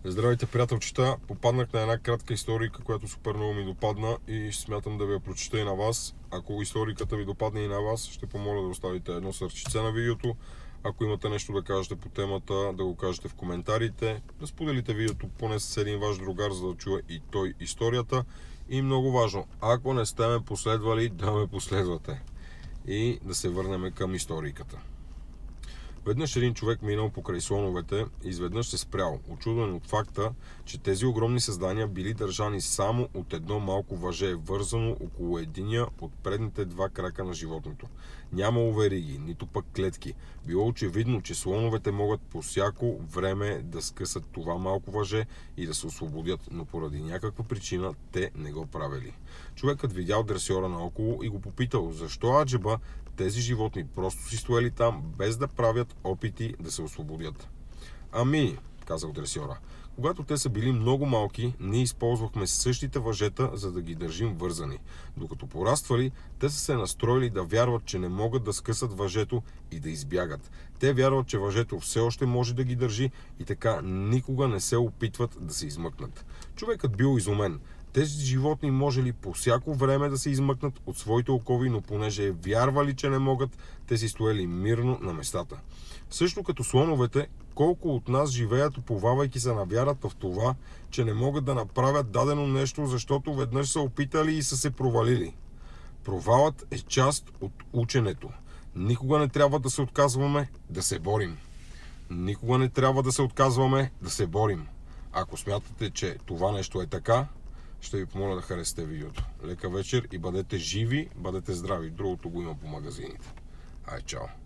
Здравейте, приятелчета! Попаднах на една кратка историка, която супер много ми допадна и смятам да ви я прочета и на вас. Ако историката ви допадне и на вас, ще помоля да оставите едно сърчице на видеото. Ако имате нещо да кажете по темата, да го кажете в коментарите. Да споделите видеото поне с един ваш другар, за да чуе и той историята. И много важно, ако не сте ме последвали, да ме последвате. И да се върнем към историката. Веднъж един човек минал покрай слоновете и изведнъж се спрял, учуден от факта, че тези огромни създания били държани само от едно малко въже, вързано около единия от предните два крака на животното. Нямало вериги, нито пък клетки. Било очевидно, че слоновете могат по всяко време да скъсат това малко въже и да се освободят, но поради някаква причина те не го правили. Човекът видял дресьора наоколо и го попитал, защо аджеба тези животни просто си стояли там, без да правят опити да се освободят. Ами, казал дресьора, когато те са били много малки, ние използвахме същите въжета, за да ги държим вързани. Докато пораствали, те са се настроили да вярват, че не могат да скъсат въжето и да избягат. Те вярват, че въжето все още може да ги държи и така никога не се опитват да се измъкнат. Човекът бил изумен. Тези животни може ли по всяко време да се измъкнат от своите окови, но понеже вярвали, че не могат, те си стояли мирно на местата. Също като слоновете, колко от нас живеят, уповавайки се на вярата в това, че не могат да направят дадено нещо, защото веднъж са опитали и са се провалили. Провалът е част от ученето. Никога не трябва да се отказваме да се борим. Никога не трябва да се отказваме да се борим. Ако смятате, че това нещо е така, ще ви помоля да харесате видеото. Лека вечер и бъдете живи, бъдете здрави. Другото го има по магазините. Ай, чао!